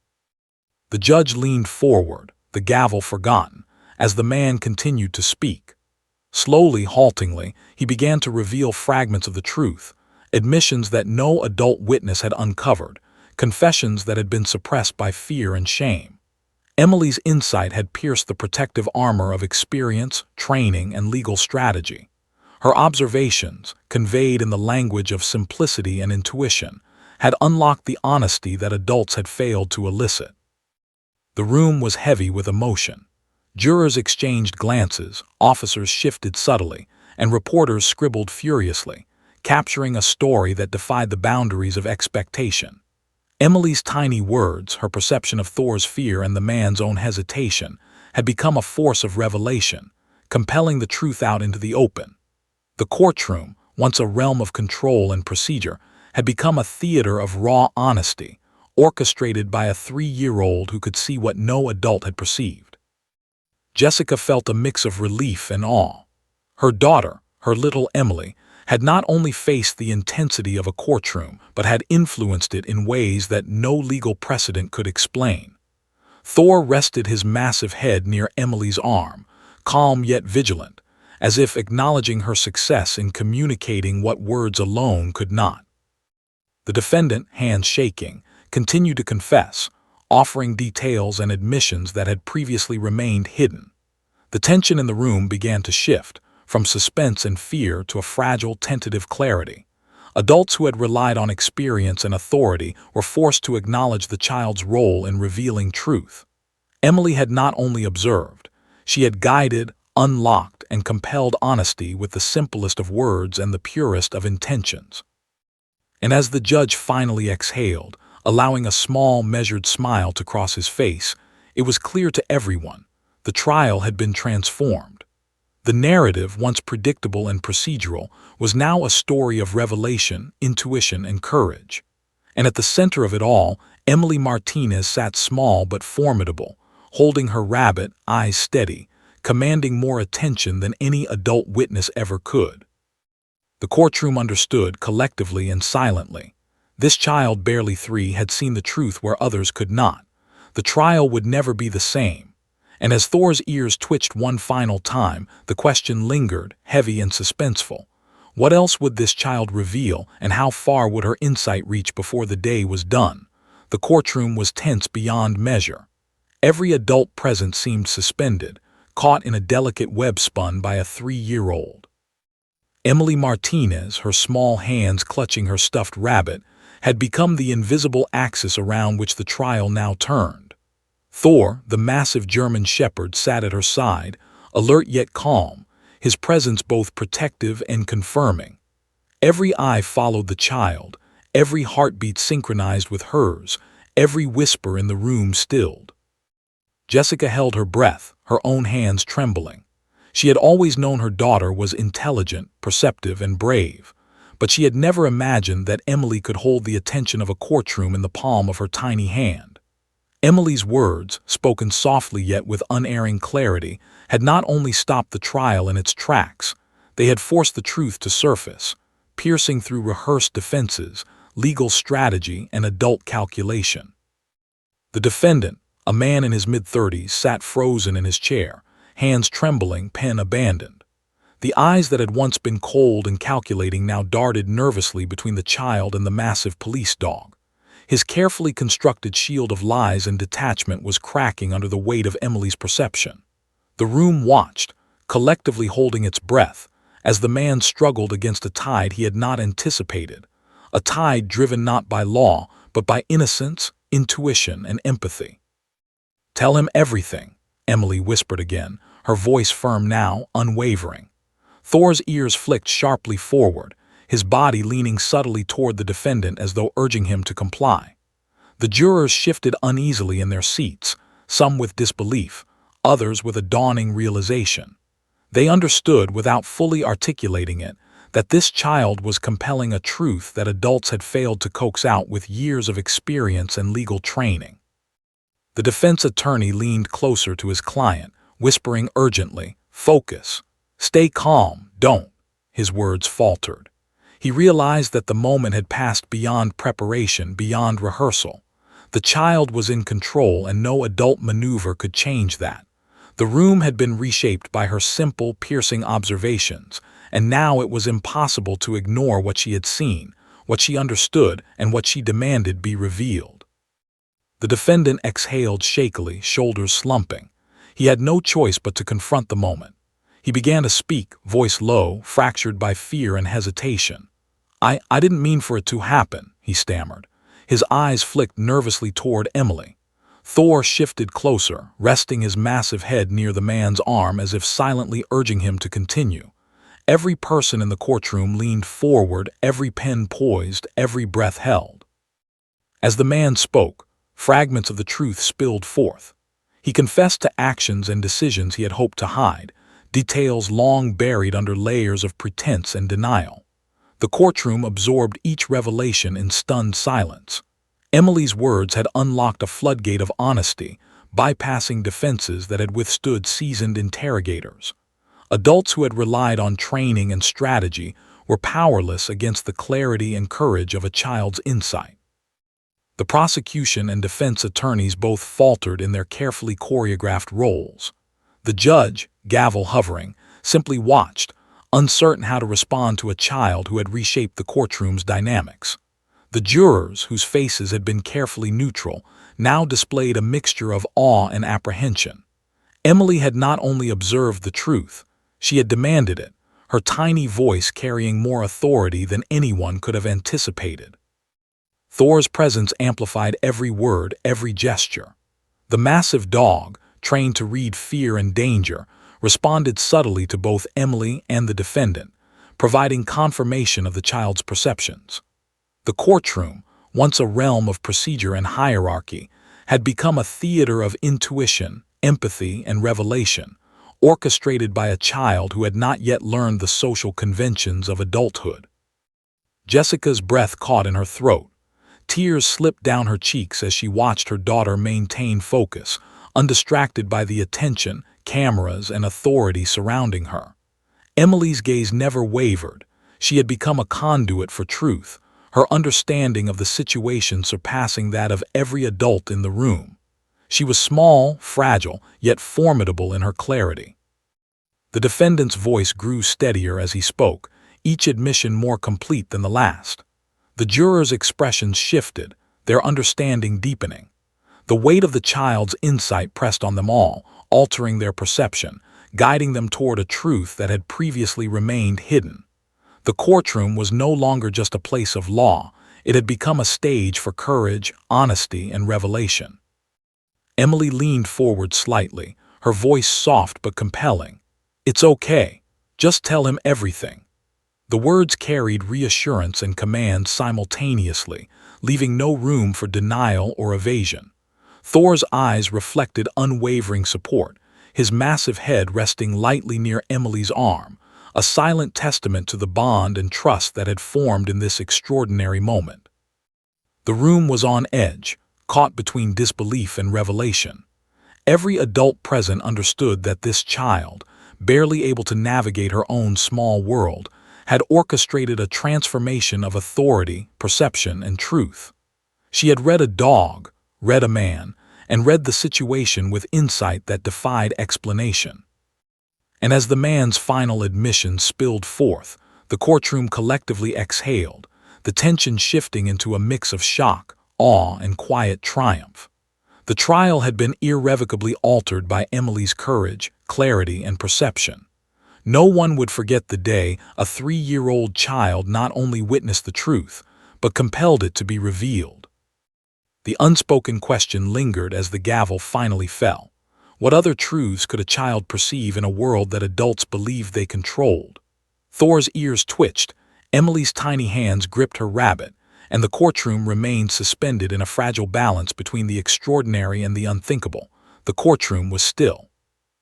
Speaker 1: The judge leaned forward, the gavel forgotten, as the man continued to speak. Slowly, haltingly, he began to reveal fragments of the truth, admissions that no adult witness had uncovered, confessions that had been suppressed by fear and shame. Emily's insight had pierced the protective armor of experience, training, and legal strategy. Her observations, conveyed in the language of simplicity and intuition, had unlocked the honesty that adults had failed to elicit. The room was heavy with emotion. Jurors exchanged glances, officers shifted subtly, and reporters scribbled furiously, capturing a story that defied the boundaries of expectation. Emily's tiny words, her perception of Thor's fear and the man's own hesitation, had become a force of revelation, compelling the truth out into the open. The courtroom, once a realm of control and procedure, had become a theater of raw honesty, orchestrated by a 3-year-old who could see what no adult had perceived. Jessica felt a mix of relief and awe. Her daughter, her little Emily, had not only faced the intensity of a courtroom, but had influenced it in ways that no legal precedent could explain. Thor rested his massive head near Emily's arm, calm yet vigilant, as if acknowledging her success in communicating what words alone could not. The defendant, hands shaking, continued to confess, offering details and admissions that had previously remained hidden. The tension in the room began to shift, from suspense and fear to a fragile, tentative clarity. Adults who had relied on experience and authority were forced to acknowledge the child's role in revealing truth. Emily had not only observed, she had guided, unlocked, and compelled honesty with the simplest of words and the purest of intentions. And as the judge finally exhaled, allowing a small, measured smile to cross his face, it was clear to everyone, the trial had been transformed. The narrative, once predictable and procedural, was now a story of revelation, intuition, and courage. And at the center of it all, Emily Martinez sat small but formidable, holding her rabbit, eyes steady, commanding more attention than any adult witness ever could. The courtroom understood collectively and silently. This child, barely 3, had seen the truth where others could not. The trial would never be the same. And as Thor's ears twitched one final time, the question lingered, heavy and suspenseful. What else would this child reveal, and how far would her insight reach before the day was done? The courtroom was tense beyond measure. Every adult present seemed suspended, caught in a delicate web spun by a 3-year-old. Emily Martinez, her small hands clutching her stuffed rabbit, had become the invisible axis around which the trial now turned. Thor, the massive German shepherd, sat at her side, alert yet calm, his presence both protective and confirming. Every eye followed the child, every heartbeat synchronized with hers, every whisper in the room stilled. Jessica held her breath, her own hands trembling. She had always known her daughter was intelligent, perceptive, and brave, but she had never imagined that Emily could hold the attention of a courtroom in the palm of her tiny hand. Emily's words, spoken softly yet with unerring clarity, had not only stopped the trial in its tracks, they had forced the truth to surface, piercing through rehearsed defenses, legal strategy, and adult calculation. The defendant, a man in his mid-30s, sat frozen in his chair, hands trembling, pen abandoned. The eyes that had once been cold and calculating now darted nervously between the child and the massive police dog. His carefully constructed shield of lies and detachment was cracking under the weight of Emily's perception. The room watched, collectively holding its breath, as the man struggled against a tide he had not anticipated, a tide driven not by law, but by innocence, intuition, and empathy. "Tell him everything," Emily whispered again, her voice firm now, unwavering. Thor's ears flicked sharply forward, his body leaning subtly toward the defendant as though urging him to comply. The jurors shifted uneasily in their seats, some with disbelief, others with a dawning realization. They understood, without fully articulating it, that this child was compelling a truth that adults had failed to coax out with years of experience and legal training. The defense attorney leaned closer to his client, whispering urgently, "Focus. Stay calm, don't." His words faltered. He realized that the moment had passed beyond preparation, beyond rehearsal. The child was in control, and no adult maneuver could change that. The room had been reshaped by her simple, piercing observations, and now it was impossible to ignore what she had seen, what she understood, and what she demanded be revealed. The defendant exhaled shakily, shoulders slumping. He had no choice but to confront the moment. He began to speak, voice low, fractured by fear and hesitation. I didn't mean for it to happen," he stammered. His eyes flicked nervously toward Emily. Thor shifted closer, resting his massive head near the man's arm as if silently urging him to continue. Every person in the courtroom leaned forward, every pen poised, every breath held. As the man spoke, fragments of the truth spilled forth. He confessed to actions and decisions he had hoped to hide, details long buried under layers of pretense and denial. The courtroom absorbed each revelation in stunned silence. Emily's words had unlocked a floodgate of honesty, bypassing defenses that had withstood seasoned interrogators. Adults who had relied on training and strategy were powerless against the clarity and courage of a child's insight. The prosecution and defense attorneys both faltered in their carefully choreographed roles. The judge, gavel hovering, simply watched, uncertain how to respond to a child who had reshaped the courtroom's dynamics. The jurors, whose faces had been carefully neutral, now displayed a mixture of awe and apprehension. Emily had not only observed the truth, she had demanded it, her tiny voice carrying more authority than anyone could have anticipated. Thor's presence amplified every word, every gesture. The massive dog, trained to read fear and danger, responded subtly to both Emily and the defendant, providing confirmation of the child's perceptions. The courtroom, once a realm of procedure and hierarchy, had become a theater of intuition, empathy, and revelation, orchestrated by a child who had not yet learned the social conventions of adulthood. Jessica's breath caught in her throat. Tears slipped down her cheeks as she watched her daughter maintain focus, undistracted by the attention, cameras, and authority surrounding her. Emily's gaze never wavered. She had become a conduit for truth, her understanding of the situation surpassing that of every adult in the room. She was small, fragile, yet formidable in her clarity. The defendant's voice grew steadier as he spoke, each admission more complete than the last. The jurors' expressions shifted, their understanding deepening. The weight of the child's insight pressed on them all, altering their perception, guiding them toward a truth that had previously remained hidden. The courtroom was no longer just a place of law, it had become a stage for courage, honesty, and revelation. Emily leaned forward slightly, her voice soft but compelling. "It's okay. Just tell him everything." The words carried reassurance and command simultaneously, leaving no room for denial or evasion. Thor's eyes reflected unwavering support, his massive head resting lightly near Emily's arm, a silent testament to the bond and trust that had formed in this extraordinary moment. The room was on edge, caught between disbelief and revelation. Every adult present understood that this child, barely able to navigate her own small world, had orchestrated a transformation of authority, perception, and truth. She had read a dog, read a man, and read the situation with insight that defied explanation. And as the man's final admission spilled forth, the courtroom collectively exhaled, the tension shifting into a mix of shock, awe, and quiet triumph. The trial had been irrevocably altered by Emily's courage, clarity, and perception. No one would forget the day a 3-year-old child not only witnessed the truth, but compelled it to be revealed. The unspoken question lingered as the gavel finally fell. What other truths could a child perceive in a world that adults believed they controlled? Thor's ears twitched, Emily's tiny hands gripped her rabbit, and the courtroom remained suspended in a fragile balance between the extraordinary and the unthinkable. The courtroom was still.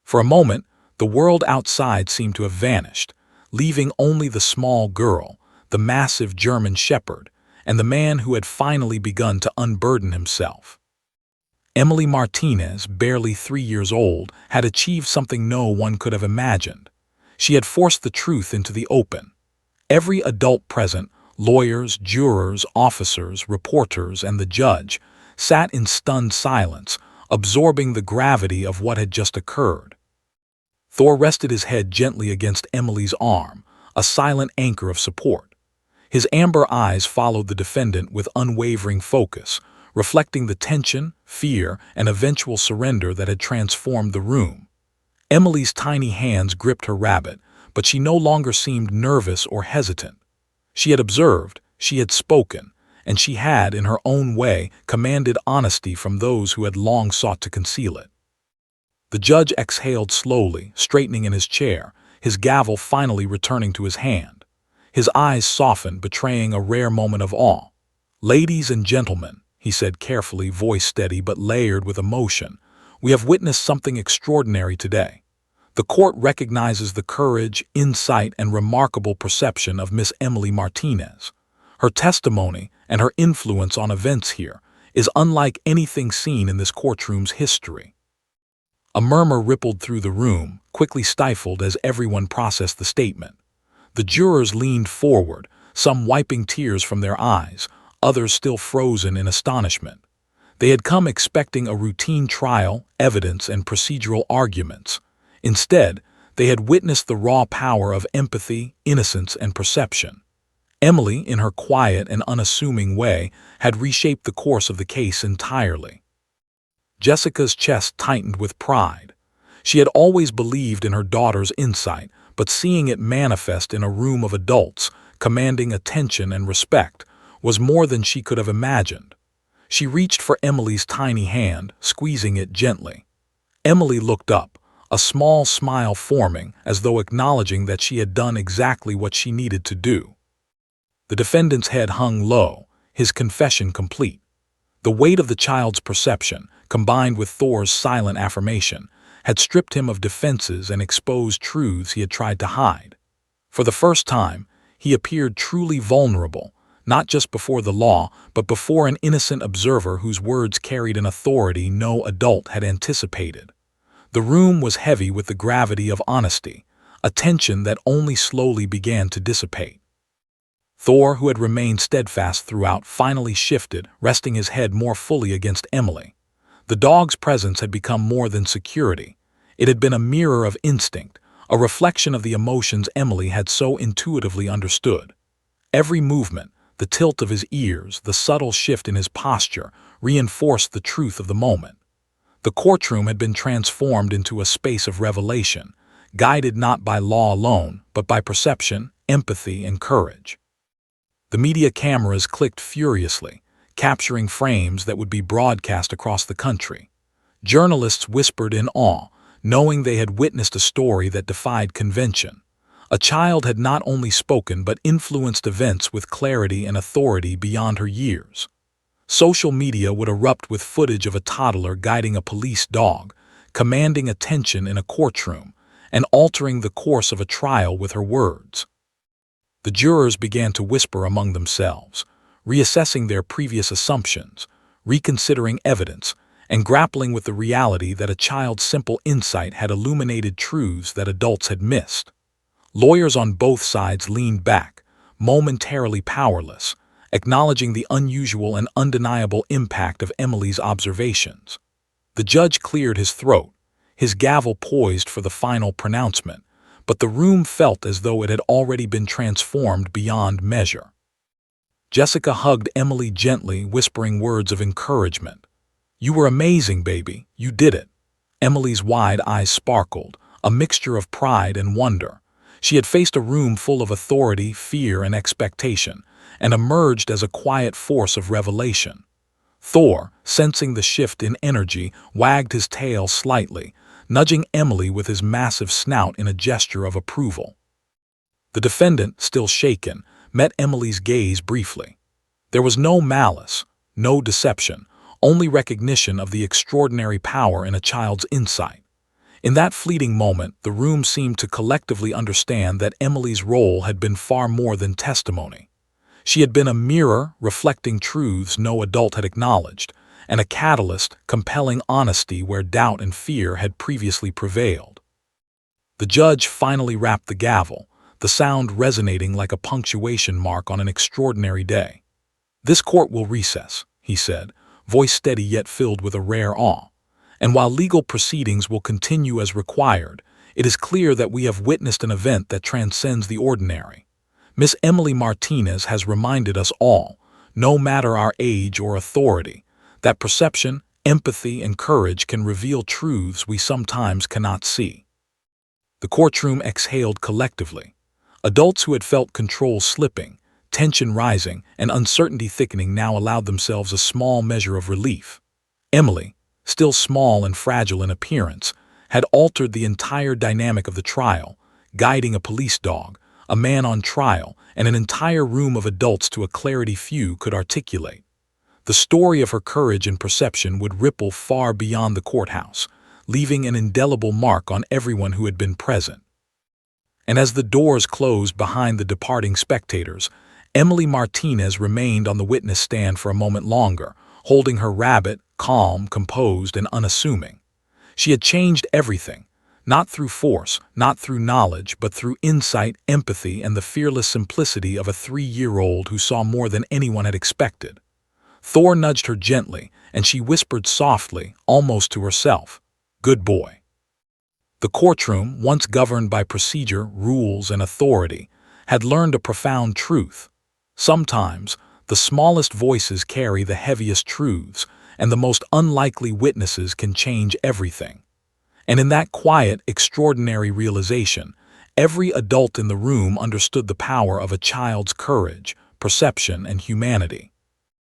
Speaker 1: For a moment, the world outside seemed to have vanished, leaving only the small girl, the massive German shepherd, and the man who had finally begun to unburden himself. Emily Martinez, barely 3 years old, had achieved something no one could have imagined. She had forced the truth into the open. Every adult present, lawyers, jurors, officers, reporters, and the judge, sat in stunned silence, absorbing the gravity of what had just occurred. Thor rested his head gently against Emily's arm, a silent anchor of support. His amber eyes followed the defendant with unwavering focus, reflecting the tension, fear, and eventual surrender that had transformed the room. Emily's tiny hands gripped her rabbit, but she no longer seemed nervous or hesitant. She had observed, she had spoken, and she had, in her own way, commanded honesty from those who had long sought to conceal it. The judge exhaled slowly, straightening in his chair, his gavel finally returning to his hand. His eyes softened, betraying a rare moment of awe. "Ladies and gentlemen," he said carefully, voice steady but layered with emotion, "we have witnessed something extraordinary today. The court recognizes the courage, insight, and remarkable perception of Miss Emily Martinez. Her testimony and her influence on events here is unlike anything seen in this courtroom's history." A murmur rippled through the room, quickly stifled as everyone processed the statement. The jurors leaned forward, some wiping tears from their eyes, others still frozen in astonishment. They had come expecting a routine trial, evidence, and procedural arguments. Instead, they had witnessed the raw power of empathy, innocence, and perception. Emily, in her quiet and unassuming way, had reshaped the course of the case entirely. Jessica's chest tightened with pride. She had always believed in her daughter's insight, but seeing it manifest in a room of adults, commanding attention and respect, was more than she could have imagined. She reached for Emily's tiny hand, squeezing it gently. Emily looked up, a small smile forming as though acknowledging that she had done exactly what she needed to do. The defendant's head hung low, his confession complete. The weight of the child's perception, combined with Thor's silent affirmation, had stripped him of defenses and exposed truths he had tried to hide. For the first time, he appeared truly vulnerable, not just before the law, but before an innocent observer whose words carried an authority no adult had anticipated. The room was heavy with the gravity of honesty, a tension that only slowly began to dissipate. Thor, who had remained steadfast throughout, finally shifted, resting his head more fully against Emily. The dog's presence had become more than security. It had been a mirror of instinct, a reflection of the emotions Emily had so intuitively understood. Every movement, the tilt of his ears, the subtle shift in his posture, reinforced the truth of the moment. The courtroom had been transformed into a space of revelation, guided not by law alone, but by perception, empathy, and courage. The media cameras clicked furiously, capturing frames that would be broadcast across the country. Journalists whispered in awe, knowing they had witnessed a story that defied convention. A child had not only spoken but influenced events with clarity and authority beyond her years. Social media would erupt with footage of a toddler guiding a police dog, commanding attention in a courtroom, and altering the course of a trial with her words. The jurors began to whisper among themselves, reassessing their previous assumptions, reconsidering evidence, and grappling with the reality that a child's simple insight had illuminated truths that adults had missed. Lawyers on both sides leaned back, momentarily powerless, acknowledging the unusual and undeniable impact of Emily's observations. The judge cleared his throat, his gavel poised for the final pronouncement, but the room felt as though it had already been transformed beyond measure. Jessica hugged Emily gently, whispering words of encouragement. "You were amazing, baby. You did it." Emily's wide eyes sparkled, a mixture of pride and wonder. She had faced a room full of authority, fear, and expectation, and emerged as a quiet force of revelation. Thor, sensing the shift in energy, wagged his tail slightly, nudging Emily with his massive snout in a gesture of approval. The defendant, still shaken, met Emily's gaze briefly. There was no malice, no deception, only recognition of the extraordinary power in a child's insight. In that fleeting moment, the room seemed to collectively understand that Emily's role had been far more than testimony. She had been a mirror reflecting truths no adult had acknowledged, and a catalyst compelling honesty where doubt and fear had previously prevailed. The judge finally rapped the gavel, the sound resonating like a punctuation mark on an extraordinary day. "This court will recess," he said, voice steady yet filled with a rare awe. "And while legal proceedings will continue as required, it is clear that we have witnessed an event that transcends the ordinary. Miss Emily Martinez has reminded us all, no matter our age or authority, that perception, empathy, and courage can reveal truths we sometimes cannot see." The courtroom exhaled collectively. Adults who had felt control slipping, tension rising, and uncertainty thickening now allowed themselves a small measure of relief. Emily, still small and fragile in appearance, had altered the entire dynamic of the trial, guiding a police dog, a man on trial, and an entire room of adults to a clarity few could articulate. The story of her courage and perception would ripple far beyond the courthouse, leaving an indelible mark on everyone who had been present. And as the doors closed behind the departing spectators, Emily Martinez remained on the witness stand for a moment longer, holding her rabbit, calm, composed, and unassuming. She had changed everything, not through force, not through knowledge, but through insight, empathy, and the fearless simplicity of a 3-year-old who saw more than anyone had expected. Thor nudged her gently, and she whispered softly, almost to herself, "Good boy." The courtroom, once governed by procedure, rules, and authority, had learned a profound truth. Sometimes, the smallest voices carry the heaviest truths, and the most unlikely witnesses can change everything. And in that quiet, extraordinary realization, every adult in the room understood the power of a child's courage, perception, and humanity.